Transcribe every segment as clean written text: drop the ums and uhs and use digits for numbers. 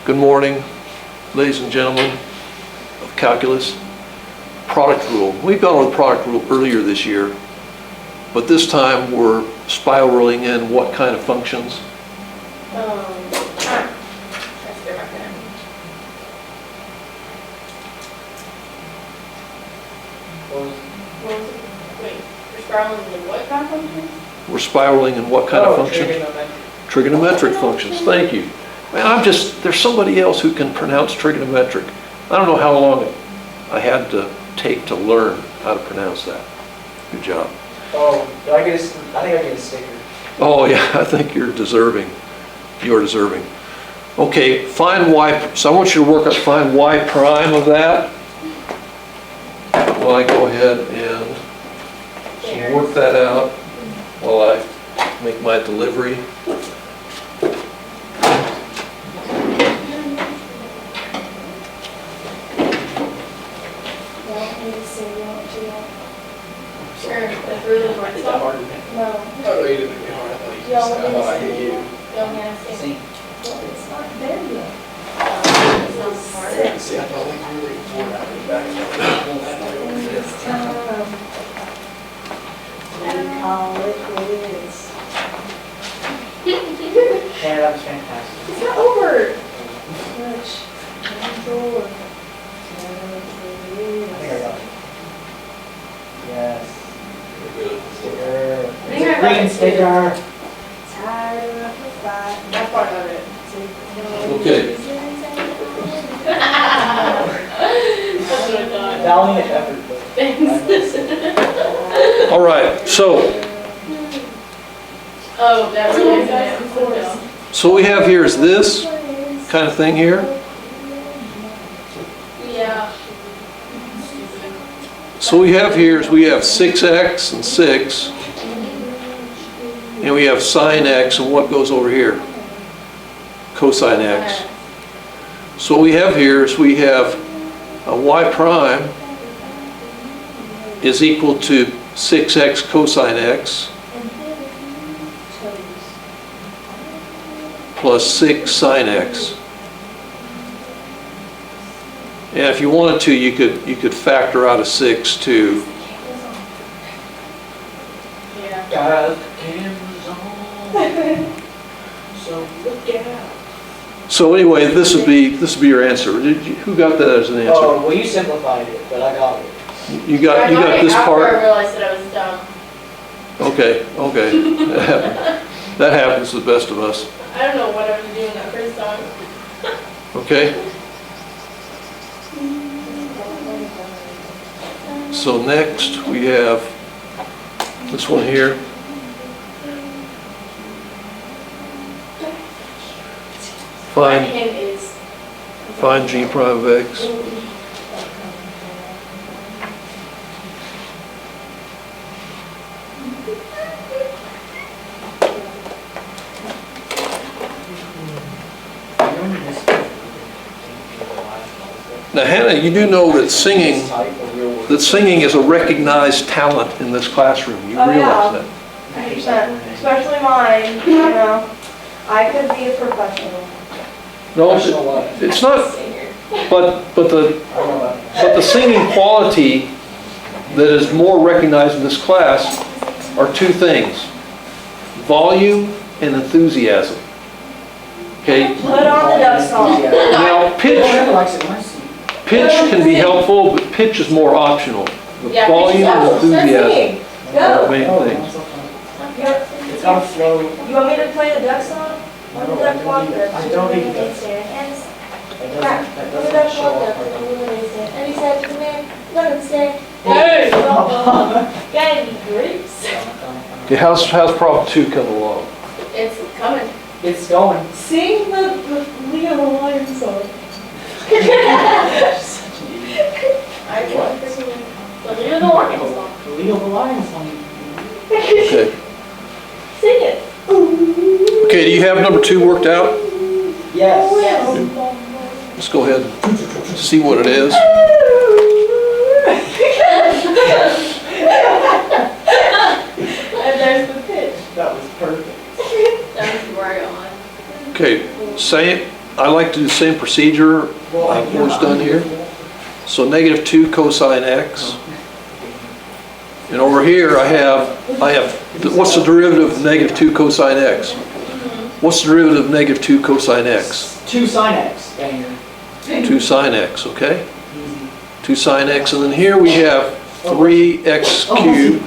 Good morning, ladies and gentlemen of calculus. Product rule. We've gone over the product rule earlier this year, but this time we're spiraling in what kind of functions? That's different then. Wait, we're spiraling in what kind of functions? We're spiraling in what kind of functions? Trigonometric functions. Thank you. Man, there's somebody else who can pronounce trigonometric. I don't know how long I had to take to learn how to pronounce that. Good job. Oh, I think I get a sticker. Oh yeah, I think you're deserving. You're deserving. Okay, find y. So I want you to work on find y prime of that. Well, I go ahead and work that out while I make my delivery. Sure, that's really hard Is that stuff. hard to think? No. Oh, you didn't make it hard. I thought you Y'all said, want me to I see? hate you. Y'all want me to see? See, Well, it's not there yet. It's not hard. See, I thought we were really bored out of the back. It's call it what it is. yeah, that was fantastic. It's not over. Much control of. I think I got it. Yes. Good. Sticker. I think I got Green it too. sticker. Tired of that. That part of it. Okay. That's what I thought. Valiant effort, but. Thanks. All right. Oh, that really is it. Of course. So what we have here is this kind of thing here. Yeah. So we have here is we have 6x and 6, and we have sine x, and what goes over here? Cosine x. So what we have here is we have a y prime is equal to 6x cosine x plus 6 sine x. And if you wanted to, you could factor out a 6 too. Yeah. Got the cameras on. So look out. So anyway, this would be your answer. Who got that as an answer? Oh, well, you simplified it, but I got it. You got this After I part? realized that I was dumb. Okay. That happens to the best of us. I don't know what I was doing that first time. Okay. So next we have this one here. My Find hint is. g prime of x. Now Hannah, you do know that singing is a recognized talent in this classroom. You Oh, realize yeah. that? 100%, especially mine, you know. I could be a professional. No, it's not. But the singing quality that is more recognized in this class are two things: volume and enthusiasm. Okay. Put on the duck song. Now pitch can be helpful, but pitch is more optional. The Yeah, volume and enthusiasm are the Go. main things. It's on flow. You want me to play the duck song? Let the duck walk there. I don't even. Crap. That Let the doesn't duck show walk up. there. And he said, come here, let him stay. Hey! Candy grapes. Okay, how's problem 2 coming along? It's coming. It's going. Sing the Leo the Lion song. I want the Leo the Lion song. Leo the Lion song. Okay. Sing it. Okay, do you have number 2 worked out? Yes. Yes. Let's go ahead and see what it is. And there's the pitch. That was perfect. That was right on. Okay, I like to do the same procedure I've always done here. So negative 2 cosine x. And over here I have, what's the derivative of negative 2 cosine x? What's the derivative of negative 2 cosine x? 2 sine x, banger. 2 sine x, okay? Easy. 2 sine x, and then here we have 3x cubed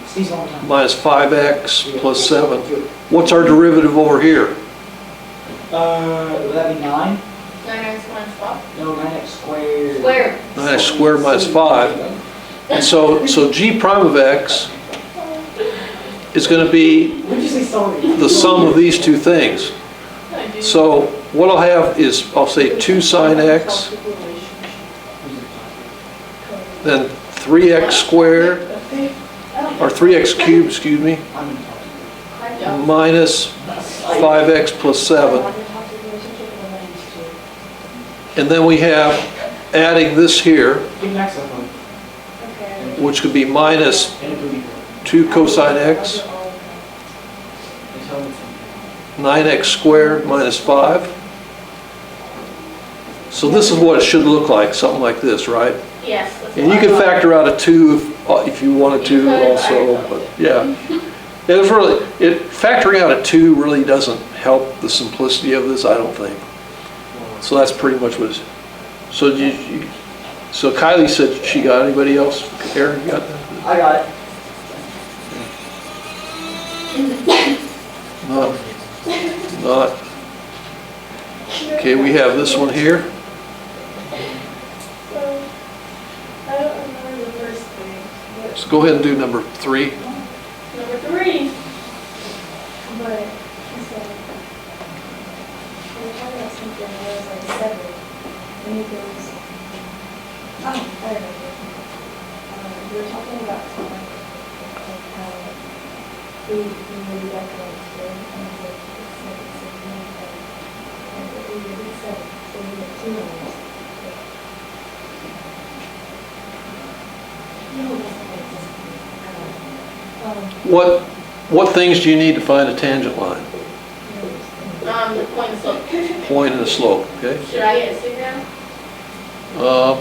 Steve's all the time. minus 5x plus 7. What's our derivative over here? Would that be 9? 9x minus 5. No, 9x squared. Square. 9x squared minus 5. And so g prime of x is going to be Would you say sorry? the sum of these two things. So what I'll have is, I'll say 2 sine x, then 3x squared, or 3x cubed, excuse me, minus 5x plus 7. And then we have adding this here, Give Max a phone. which could be minus And it would be 2 cosine x, and tell him something. 9x squared minus 5. So this is what it should look like, something like this, right? Yes. That's And what you I can thought. factor out a 2 if you wanted You to could, also, I- but yeah. Factoring out a 2 really doesn't help the simplicity of this, I don't think. So that's pretty much what it is. So so Kylie said she got, anybody else? Aaron, you got that? I got it. Not. Okay, we have this one here. So, I don't remember the first thing, but, So go ahead and do number 3. Number 3. but, he said, we were talking about something, and I was like 7, and he goes, oh, I remember. We were talking about time, like how we maybe got to like 2, and I was like, it's 7, and we did 7, so we had 2 numbers. No, it doesn't make sense. What things do you need to find a tangent line? The point and slope. Point and a slope, okay? Should I get it figured out?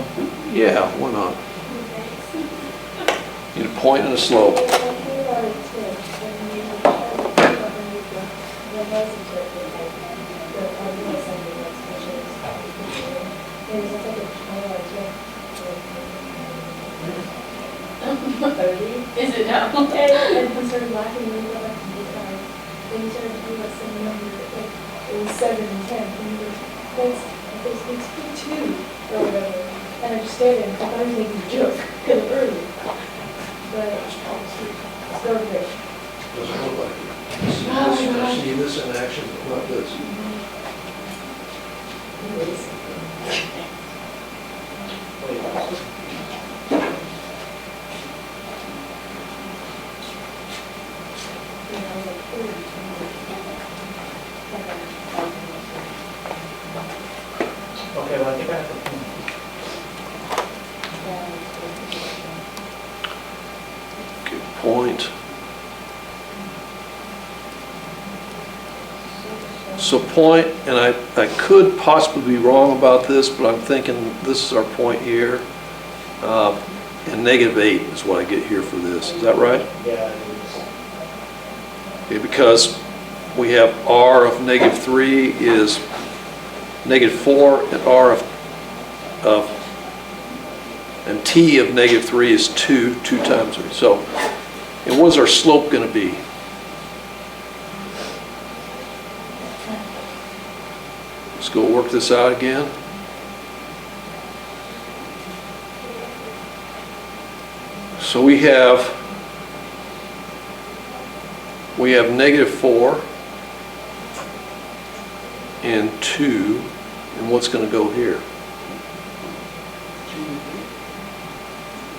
Yeah, why not? Need a point and a slope. Is it now? And he started laughing when we got back to the side. Then he started talking about some number, like, it was 7 and 10. And he goes, it's 2 or whatever. And I just stared at him, I thought he was making a joke, because early. But, it's over there. Doesn't look like it. Oh, my God. See this in action, but not this. Anyways. And I was like, Okay, well, I think I have the phone. Okay, point. So point, and I could possibly be wrong about this, but I'm thinking this is our point here. And negative 8 is what I get here for this. Is that right? Yeah, it is. Okay, because we have r of negative 3 is negative 4, and r of and t of negative 3 is 2 times 3. So, and what is our slope going to be? Let's go work this out again. So we have negative 4 and 2, and what's going to go here?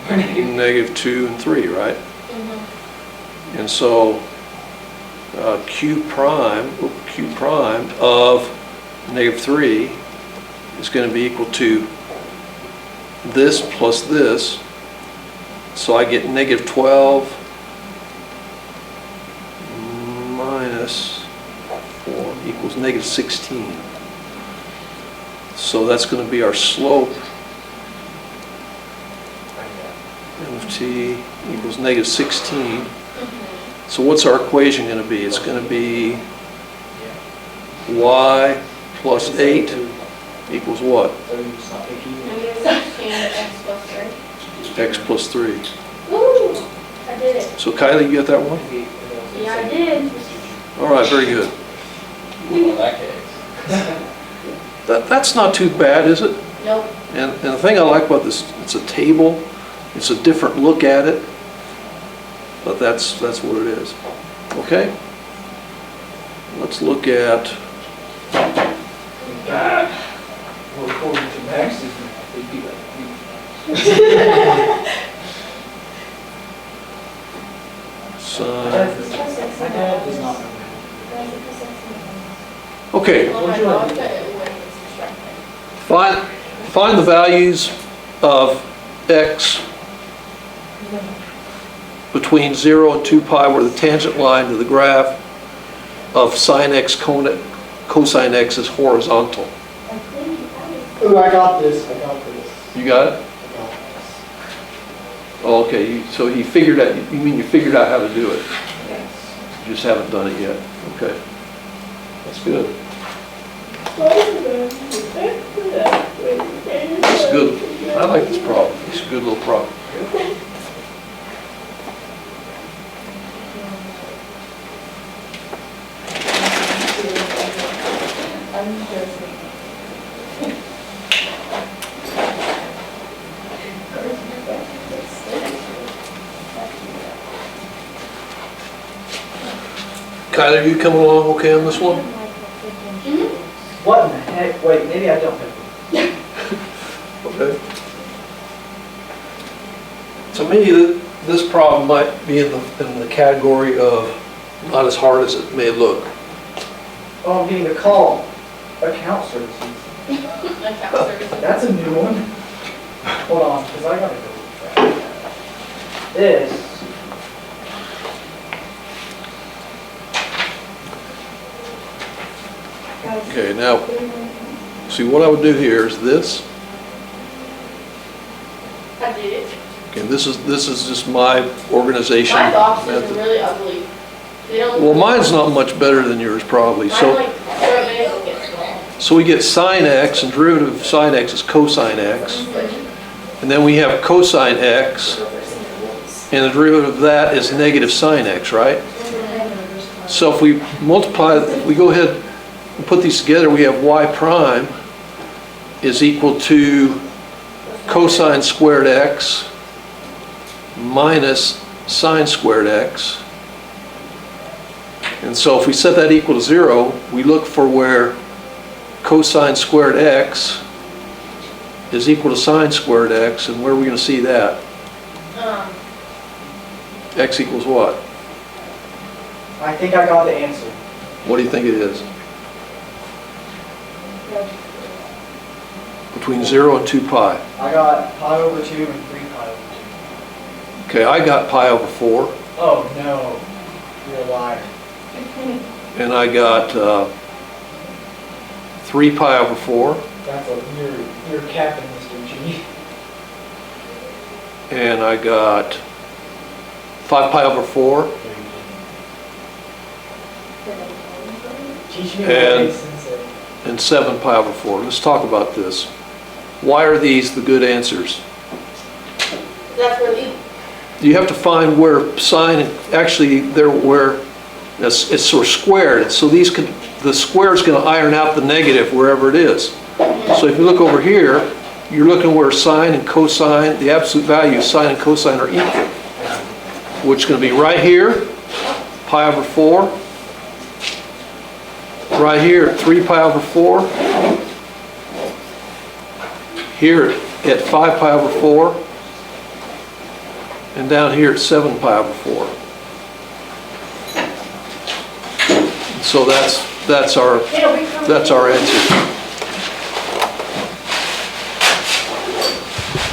Negative 2 and 3, right? Mm-hmm. And so q prime of negative 3 is going to be equal to this plus this. So I get negative 12 minus 4 equals negative 16. So that's going to be our slope. M of t equals negative 16. So what's our equation going to be? It's going to be y plus 8 equals what? Negative 16 x plus 3. X plus 3. Woo! I did it. So Kylie, you get that one? Yeah, I did. All right, very good. That's not too bad, is it? Nope. And the thing I like about this, it's a table. It's a different look at it. But that's what it is. Okay? Let's look at, Well, according to Max's math, they'd be like, sine. My dad does not know. Okay, Well, my dog got it when it's distracted. find the values of x between 0 and 2 pi where the tangent line to the graph of sine x cosine x is horizontal. Ooh, I got this. You got it? I got this. Oh, okay, so you figured out, you mean you figured out how to do it? You just haven't done it yet. Okay. That's good. It's good. I like this problem. It's a good little problem. Kyler, you coming along okay on this one? What in the heck? Wait, maybe I don't have Okay. To me, this problem might be in the category of not as hard as it may look. Oh, I'm getting a call. Account services. That's a new one. Hold on, because I gotta go. This. Okay, now, see what I would do here is this. I did it. Okay, this is just my organization My boxes are method. really ugly. They don't. Well, mine's not much better than yours probably. Mine So, like they're get small. so we get sine x, and derivative of sine x is cosine x. And then we have cosine x, and the derivative of that is negative sine x, right? So if we multiply, if we go ahead and put these together, we have y prime is equal to cosine squared x minus sine squared x. And so if we set that equal to 0, we look for where cosine squared x is equal to sine squared x, and where are we going to see that? X equals what? I think I got the answer. What do you think it is? Between 0 and 2 pi. I got pi over 2 and 3 pi over Okay, I got pi over 4, 2. Oh, no. You're a liar. and I got 3 pi over 4, That's you're capping, Mr. G. and I got 5 pi over 4, Teach me And- what makes sense. and 7 pi over 4. Let's talk about this. Why are these the good answers? That's where the You have to find where sine, actually, where it's sort of squared. So the square is going to iron out the negative wherever it is. So if you look over here, you're looking where sine and cosine, the absolute values, sine and cosine are equal. Which is going to be right here, pi over 4. Right here, 3 pi over 4. Here at 5 pi over 4. And down here at 7 pi over 4. So that's our answer.